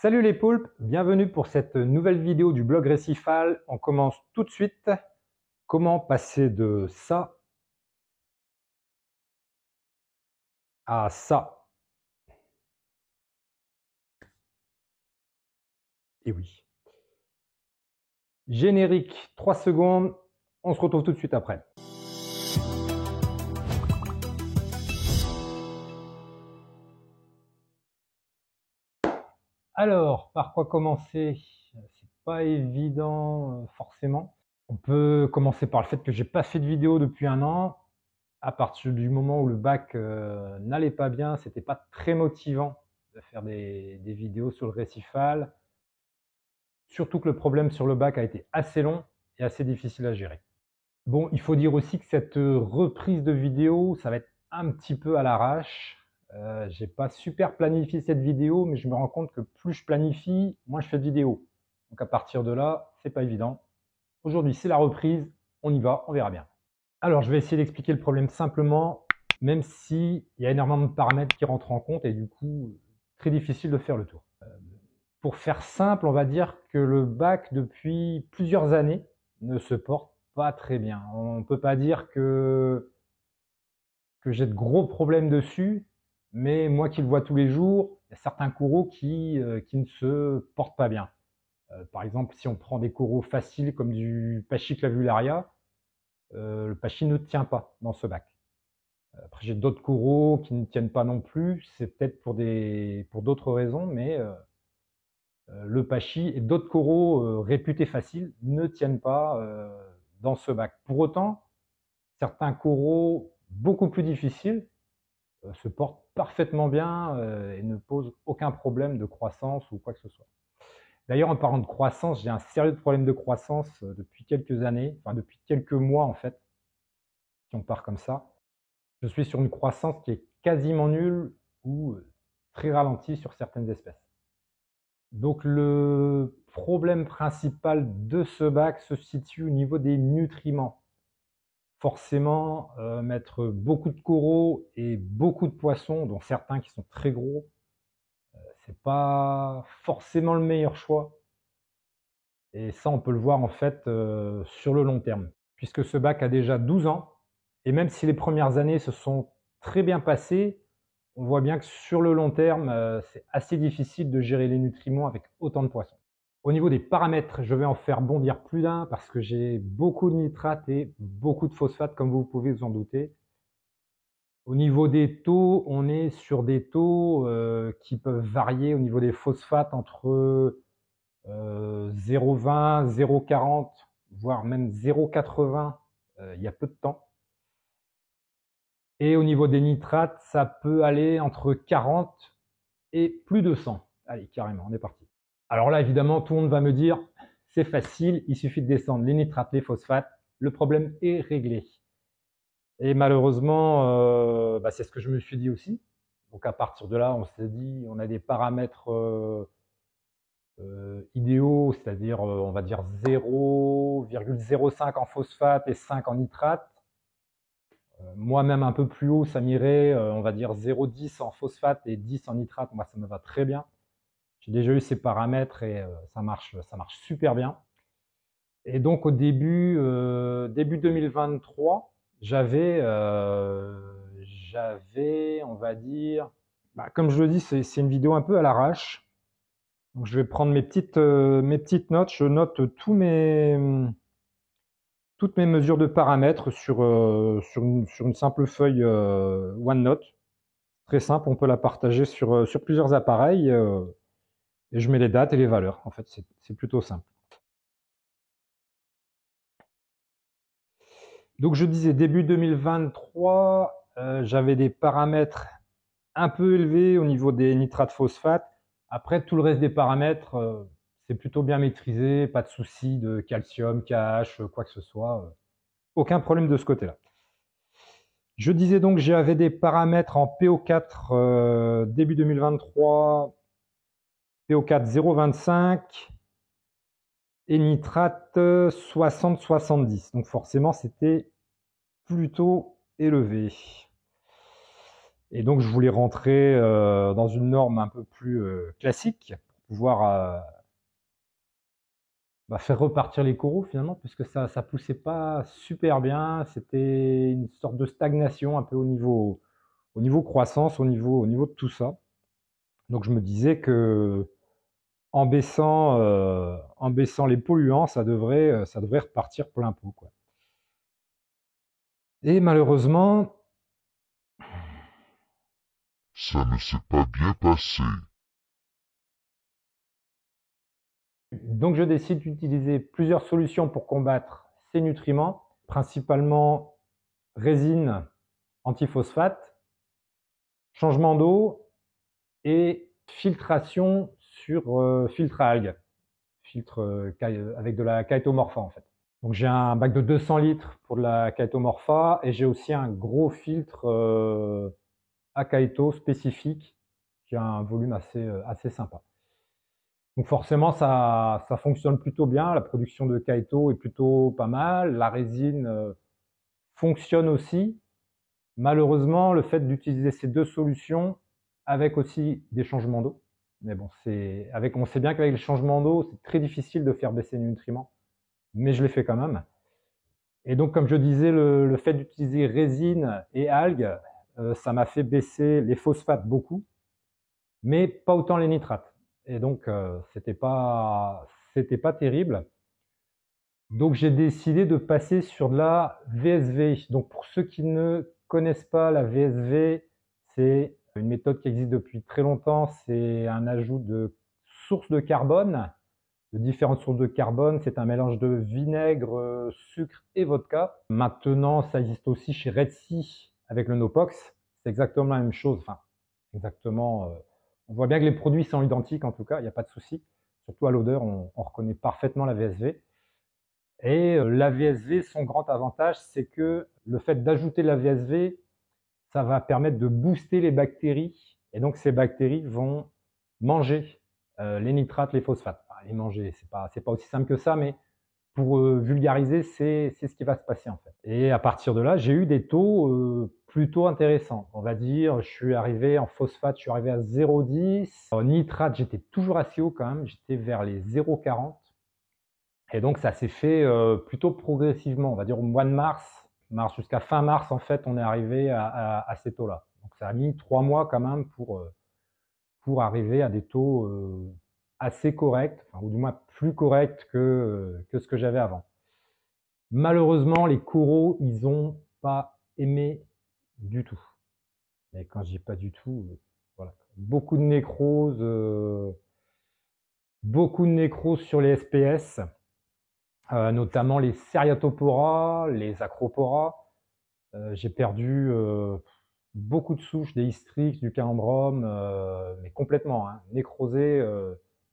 Salut les poulpes, bienvenue pour cette nouvelle vidéo du blog Récifal. On commence tout de suite. Comment passer de ça à ça? Et oui. Générique, 3 secondes. On se retrouve tout de suite après. Alors, par quoi commencer? C'est pas évident forcément. On peut commencer par le fait que j'ai pas fait de vidéo depuis un an. À partir du moment où le bac n'allait pas bien, c'était pas très motivant de faire des vidéos sur le Récifal. Surtout que le problème sur le bac a été assez long et assez difficile à gérer. Bon, il faut dire aussi que cette reprise de vidéo, ça va être un petit peu à l'arrache. J'ai pas super planifié cette vidéo, mais je me rends compte que plus je planifie, moins je fais de vidéos. Donc à partir de là, c'est pas évident. Aujourd'hui, c'est la reprise, on y va, on verra bien. Alors, je vais essayer d'expliquer le problème simplement, même s'il y a énormément de paramètres qui rentrent en compte et du coup, très difficile de faire le tour. Pour faire simple, on va dire que le bac, depuis plusieurs années, ne se porte pas très bien. On ne peut pas dire que j'ai de gros problèmes dessus, mais moi qui le vois tous les jours, il y a certains coraux qui ne se portent pas bien. Par exemple, si on prend des coraux faciles comme du Pachyclavularia, le pachy ne tient pas dans ce bac. Après, j'ai d'autres coraux qui ne tiennent pas non plus. C'est peut-être pour d'autres raisons, mais le pachy et d'autres coraux réputés faciles ne tiennent pas dans ce bac. Pour autant, certains coraux beaucoup plus difficiles se portent parfaitement bien et ne posent aucun problème de croissance ou quoi que ce soit. D'ailleurs, en parlant de croissance, j'ai un sérieux problème de croissance depuis quelques années, enfin depuis quelques mois en fait, si on part comme ça. Je suis sur une croissance qui est quasiment nulle ou très ralentie sur certaines espèces. Donc le problème principal de ce bac se situe au niveau des nutriments. Forcément, mettre beaucoup de coraux et beaucoup de poissons, dont certains qui sont très gros, c'est pas forcément le meilleur choix. Et ça, on peut le voir en fait sur le long terme. Puisque ce bac a déjà 12 ans, et même si les premières années se sont très bien passées, on voit bien que sur le long terme, c'est assez difficile de gérer les nutriments avec autant de poissons. Au niveau des paramètres, je vais en faire bondir plus d'un parce que j'ai beaucoup de nitrates et beaucoup de phosphate, comme vous pouvez vous en douter. Au niveau des taux, on est sur des taux qui peuvent varier au niveau des phosphates entre 0,20, 0,40, voire même 0,80 il y a peu de temps. Et au niveau des nitrates, ça peut aller entre 40 et plus de 100. Allez, carrément, on est parti. Alors là, évidemment, tout le monde va me dire, c'est facile, il suffit de descendre les nitrates, les phosphates, le problème est réglé. Et malheureusement, c'est ce que je me suis dit aussi. Donc à partir de là, on s'est dit, on a des paramètres idéaux, c'est-à-dire on va dire 0,05 en phosphate et 5 en nitrate. Moi-même un peu plus haut, ça m'irait, on va dire 0,10 en phosphate et 10 en nitrate. Moi, ça me va très bien. J'ai déjà eu ces paramètres et ça marche super bien. Et donc au début 2023, j'avais, on va dire, comme je le dis, c'est une vidéo un peu à l'arrache. Donc je vais prendre mes petites notes. Je note toutes mes mesures de paramètres sur une simple feuille OneNote. Très simple, on peut la partager sur plusieurs appareils et je mets les dates et les valeurs. En fait, c'est plutôt simple. Donc je disais début 2023, j'avais des paramètres un peu élevés au niveau des nitrates phosphate. Après, tout le reste des paramètres, c'est plutôt bien maîtrisé, pas de souci de calcium, KH, quoi que ce soit. Aucun problème de ce côté-là. Je disais donc que j'avais des paramètres en PO4 début 2023, PO4 0,25 et nitrate 60-70. Donc forcément, c'était plutôt élevé. Et donc, je voulais rentrer dans une norme un peu plus classique pour pouvoir faire repartir les coraux finalement, puisque ça poussait pas super bien. C'était une sorte de stagnation un peu au niveau croissance, au niveau de tout ça. Donc je me disais que en baissant les polluants, ça devrait repartir plein pot, quoi. Et malheureusement, Ça ne s'est pas bien passé. donc je décide d'utiliser plusieurs solutions pour combattre ces nutriments, principalement résine antiphosphate, changement d'eau et filtration sur filtre à algues, filtre avec de la chaetomorpha en fait. Donc j'ai un bac de 200 litres pour de la chaetomorpha et j'ai aussi un gros filtre Acaeto spécifique qui a un volume assez sympa. Donc forcément ça fonctionne plutôt bien, la production de Kaito est plutôt pas mal, la résine fonctionne aussi. Malheureusement, le fait d'utiliser ces deux solutions avec aussi des changements d'eau, mais bon, on sait bien qu'avec les changements d'eau, c'est très difficile de faire baisser les nutriments, mais je l'ai fait quand même. Et donc, comme je disais, le fait d'utiliser résine et algues, ça m'a fait baisser les phosphates beaucoup, mais pas autant les nitrates. Et donc, c'était pas terrible. Donc, j'ai décidé de passer sur de la VSV. Donc, pour ceux qui ne connaissent pas la VSV, c'est une méthode qui existe depuis très longtemps. C'est un ajout de sources de carbone, de différentes sources de carbone. C'est un mélange de vinaigre, sucre et vodka. Maintenant, ça existe aussi chez Red Sea avec le Nopox. C'est exactement la même chose. Enfin, exactement. On voit bien que les produits sont identiques en tout cas, il n'y a pas de souci. Surtout à l'odeur, on reconnaît parfaitement la VSV. Et la VSV, son grand avantage, c'est que le fait d'ajouter la VSV, ça va permettre de booster les bactéries. Et donc, ces bactéries vont manger les nitrates, les phosphates. Enfin, les manger, c'est pas aussi simple que ça, mais pour vulgariser, c'est ce qui va se passer en fait. Et à partir de là, j'ai eu des taux plutôt intéressants. On va dire, je suis arrivé en phosphate, je suis arrivé à 0,10. En nitrate, j'étais toujours assez haut quand même, j'étais vers les 0,40. Et donc ça s'est fait plutôt progressivement, on va dire au mois de mars jusqu'à fin mars en fait, on est arrivé à ces taux-là. Donc ça a mis 3 mois quand même pour arriver à des taux assez corrects, enfin, ou du moins plus corrects que ce que j'avais avant. Malheureusement, les coraux, ils ont pas aimé du tout. Et quand je dis pas du tout, voilà. Beaucoup de nécrose sur les SPS. Notamment les Seriatopora, les Acropora. J'ai perdu beaucoup de souches, des Hystrix, du Cambrum, mais complètement, hein, nécrosé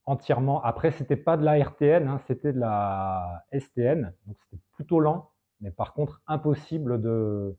entièrement. Après, c'était pas de la RTN, hein, c'était de la STN, donc c'était plutôt lent, mais par contre impossible de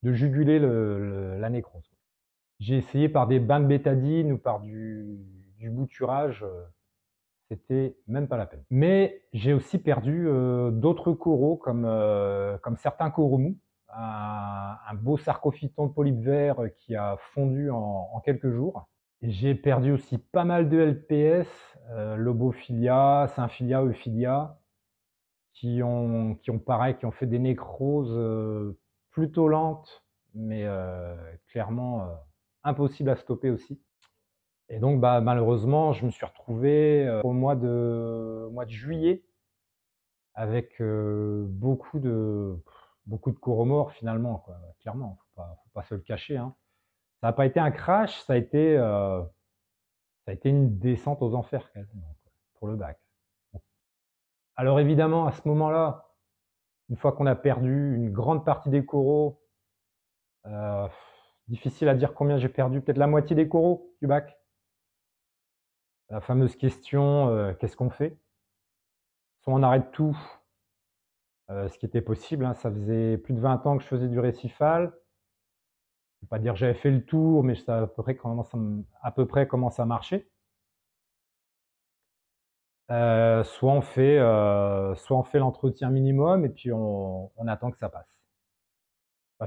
juguler la nécrose. J'ai essayé par des bains de bétadine ou par du bouturage, c'était même pas la peine. Mais j'ai aussi perdu d'autres coraux comme certains coraux mous, un beau sarcophyton de polype vert qui a fondu en quelques jours. J'ai perdu aussi pas mal de LPS, Lobophilia, Symphilia, Euphilia, qui ont pareil, qui ont fait des nécroses plutôt lentes, mais clairement impossible à stopper aussi. Et donc, malheureusement, je me suis retrouvé au mois de juillet avec beaucoup de coraux morts finalement, quoi. Clairement, faut pas se le cacher, hein. Ça n'a pas été un crash, ça a été une descente aux enfers quasiment, quoi, pour le bac. Alors évidemment, à ce moment-là, une fois qu'on a perdu une grande partie des coraux, euh, difficile à dire combien j'ai perdu, peut-être la moitié des coraux du bac. La fameuse question, qu'est-ce qu'on fait? Soit on arrête tout, ce qui était possible, hein. Ça faisait plus de 20 ans que je faisais du récifal. Je ne vais pas dire que j'avais fait le tour, mais je savais à peu près comment ça marchait. Soit on fait l'entretien minimum et puis on attend que ça passe.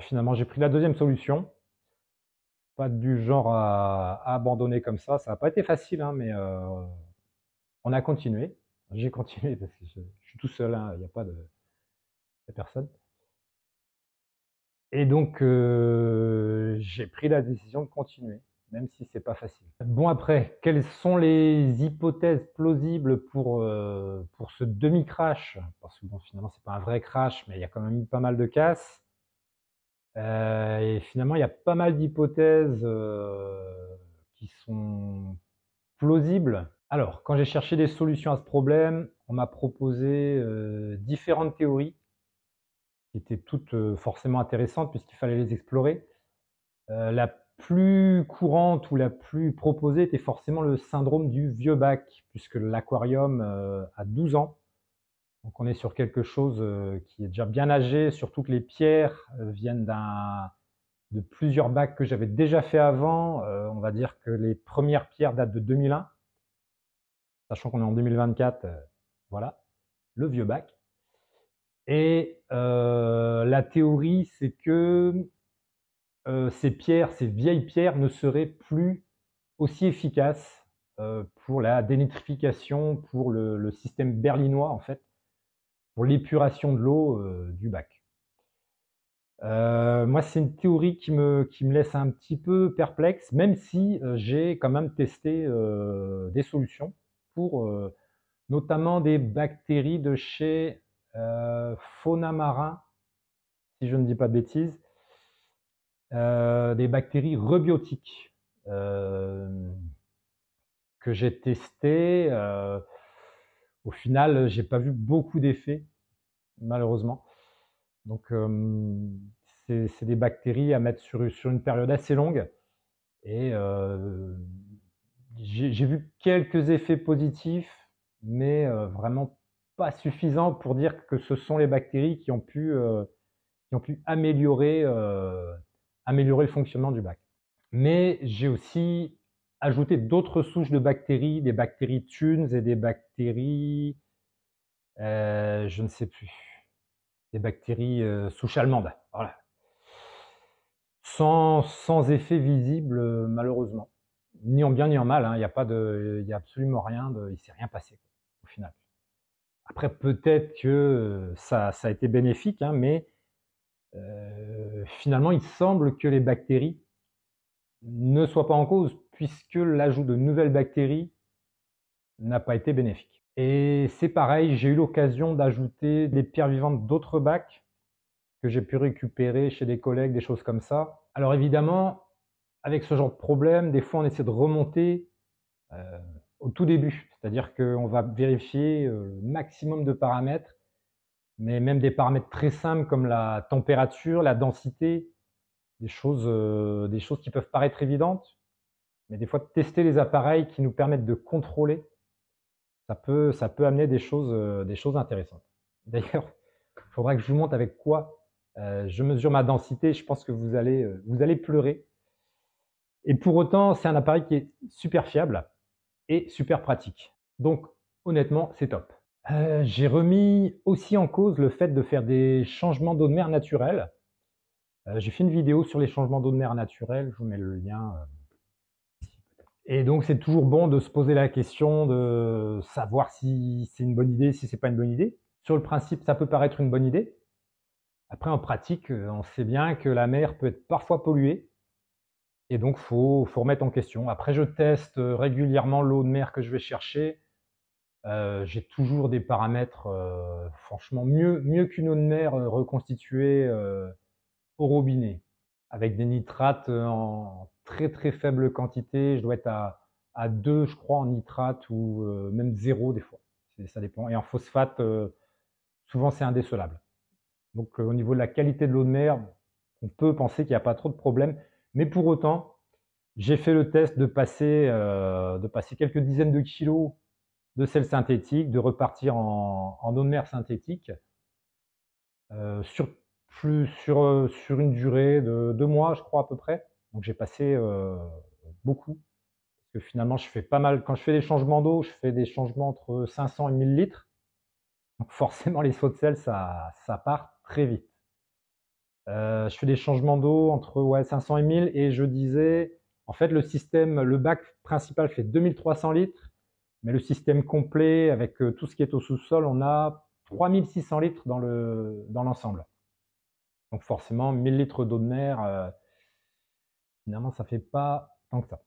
Finalement, j'ai pris la deuxième solution. Pas du genre à abandonner comme ça. Ça n'a pas été facile, hein, mais On a continué. J'ai continué parce que je suis tout seul, hein, il n'y a pas de personne. Et donc, j'ai pris la décision de continuer, même si c'est pas facile. Bon après, quelles sont les hypothèses plausibles pour ce demi-crash? Parce que bon, finalement, c'est pas un vrai crash, mais il y a quand même eu pas mal de casses. Et finalement, il y a pas mal d'hypothèses qui sont plausibles. Alors, quand j'ai cherché des solutions à ce problème, on m'a proposé différentes théories qui étaient toutes forcément intéressantes puisqu'il fallait les explorer. La plus courante ou la plus proposée était forcément le syndrome du vieux bac, puisque l'aquarium a 12 ans. Donc on est sur quelque chose qui est déjà bien âgé, surtout que les pierres viennent de plusieurs bacs que j'avais déjà fait avant. On va dire que les premières pierres datent de 2001, sachant qu'on est en 2024, voilà, le vieux bac. Et la théorie, c'est que ces pierres, ces vieilles pierres ne seraient plus aussi efficaces pour la dénitrification, pour le système berlinois en fait, pour l'épuration de l'eau du bac. Moi, c'est une théorie qui me laisse un petit peu perplexe, même si j'ai quand même testé des solutions pour notamment des bactéries de chez Fauna Marin, si je ne dis pas de bêtises, des bactéries rebiotiques que j'ai testées. Au final, j'ai pas vu beaucoup d'effets, malheureusement. Donc, c'est des bactéries à mettre sur une période assez longue. Et j'ai vu quelques effets positifs, mais vraiment pas suffisants pour dire que ce sont les bactéries qui ont pu améliorer le fonctionnement du bac. Mais j'ai aussi ajouté d'autres souches de bactéries, des bactéries Thunes et des bactéries, je ne sais plus, des bactéries souches allemandes. Voilà. Sans effet visible, malheureusement. Ni en bien ni en mal, hein. Il n'y a absolument rien, il ne s'est rien passé au final. Après, peut-être que ça a été bénéfique, hein, mais finalement, il semble que les bactéries ne soient pas en cause, puisque l'ajout de nouvelles bactéries n'a pas été bénéfique. Et c'est pareil, j'ai eu l'occasion d'ajouter des pierres vivantes d'autres bacs que j'ai pu récupérer chez des collègues, des choses comme ça. Alors évidemment, avec ce genre de problème, des fois on essaie de remonter au tout début, c'est-à-dire qu'on va vérifier le maximum de paramètres, mais même des paramètres très simples comme la température, la densité, des choses qui peuvent paraître évidentes, mais des fois tester les appareils qui nous permettent de contrôler, ça peut amener des choses intéressantes. D'ailleurs, il faudra que je vous montre avec quoi je mesure ma densité. Je pense que vous allez pleurer. Et pour autant, c'est un appareil qui est super fiable et super pratique. Donc, honnêtement, c'est top. J'ai remis aussi en cause le fait de faire des changements d'eau de mer naturels. J'ai fait une vidéo sur les changements d'eau de mer naturels. Je vous mets le lien. Et donc, c'est toujours bon de se poser la question de savoir si c'est une bonne idée, si c'est pas une bonne idée. Sur le principe, ça peut paraître une bonne idée. Après, en pratique, on sait bien que la mer peut être parfois polluée. Et donc, faut remettre en question. Après, je teste régulièrement l'eau de mer que je vais chercher. J'ai toujours des paramètres, franchement, mieux qu'une eau de mer reconstituée au robinet, avec des nitrates en très très faible quantité. Je dois être à 2, je crois, en nitrate ou même 0 des fois. Ça dépend. Et en phosphate, souvent c'est indécelable. Donc au niveau de la qualité de l'eau de mer, on peut penser qu'il n'y a pas trop de problème. Mais pour autant, j'ai fait le test de passer quelques dizaines de kilos de sel synthétique, de repartir en eau de mer synthétique sur une durée de 2 mois, je crois à peu près. Donc j'ai passé beaucoup. Parce que finalement, je fais pas mal. Quand je fais des changements d'eau, je fais des changements entre 500 et 1000 litres. Donc forcément, les sauts de sel, ça part très vite. Je fais des changements d'eau entre 500 et 1000 et je disais, en fait, le bac principal fait 2300 litres, Mais le système complet, avec tout ce qui est au sous-sol, on a 3600 litres dans l'ensemble. Donc forcément, 1000 litres d'eau de mer, finalement, ça fait pas tant que ça.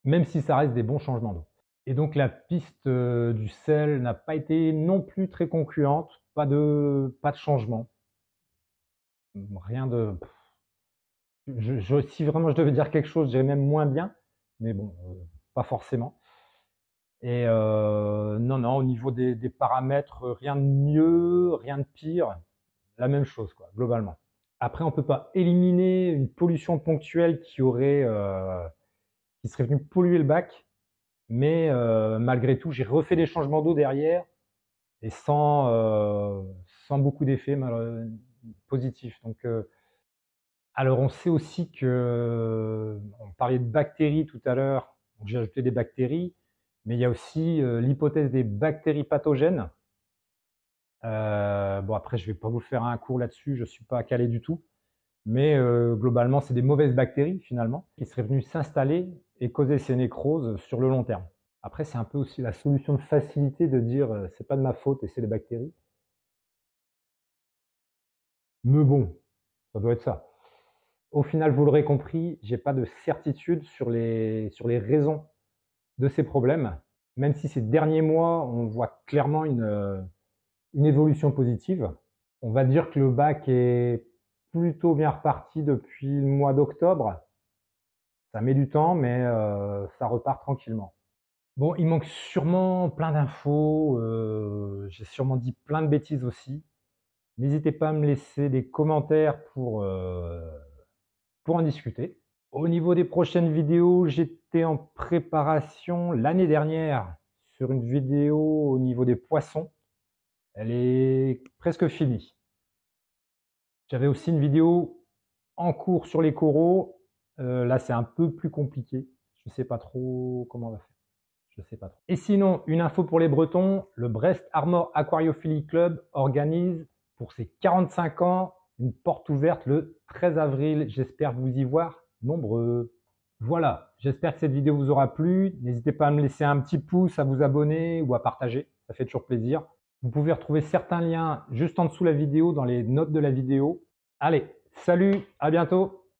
Même si ça reste des bons changements d'eau. Et donc la piste du sel n'a pas été non plus très concluante, pas de changement. Rien de... si vraiment je devais dire quelque chose, je dirais même moins bien, mais bon, pas forcément. Et non, au niveau des paramètres, rien de mieux, rien de pire, la même chose, quoi, globalement. Après, on peut pas éliminer une pollution ponctuelle qui serait venue polluer le bac, mais malgré tout, j'ai refait des changements d'eau derrière et sans beaucoup d'effets positifs. Donc, alors, on sait aussi que, on parlait de bactéries tout à l'heure, donc j'ai ajouté des bactéries, mais il y a aussi l'hypothèse des bactéries pathogènes. Bon, après, je vais pas vous faire un cours là-dessus, je suis pas calé du tout, mais globalement, c'est des mauvaises bactéries finalement qui seraient venues s'installer et causer ces nécroses sur le long terme. Après, c'est un peu aussi la solution de facilité de dire c'est pas de ma faute et c'est les bactéries. Mais bon, ça doit être ça. Au final, vous l'aurez compris, j'ai pas de certitude sur les raisons de ces problèmes, même si ces derniers mois, on voit clairement une évolution positive. On va dire que le bac est plutôt bien reparti depuis le mois d'octobre. Ça met du temps, mais ça repart tranquillement. Bon, il manque sûrement plein d'infos, j'ai sûrement dit plein de bêtises aussi. N'hésitez pas à me laisser des commentaires pour en discuter. Au niveau des prochaines vidéos, j'étais en préparation l'année dernière sur une vidéo au niveau des poissons. Elle est presque finie. J'avais aussi une vidéo en cours sur les coraux. Là, c'est un peu plus compliqué. Je ne sais pas trop comment on va faire. Je sais pas trop. Et sinon, une info pour les Bretons, le Brest Armor Aquariophilie Club organise pour ses 45 ans une porte ouverte le 13 avril. J'espère vous y voir nombreux. Voilà, j'espère que cette vidéo vous aura plu. N'hésitez pas à me laisser un petit pouce, à vous abonner ou à partager. Ça fait toujours plaisir. Vous pouvez retrouver certains liens juste en dessous de la vidéo, dans les notes de la vidéo. Allez, salut, à bientôt!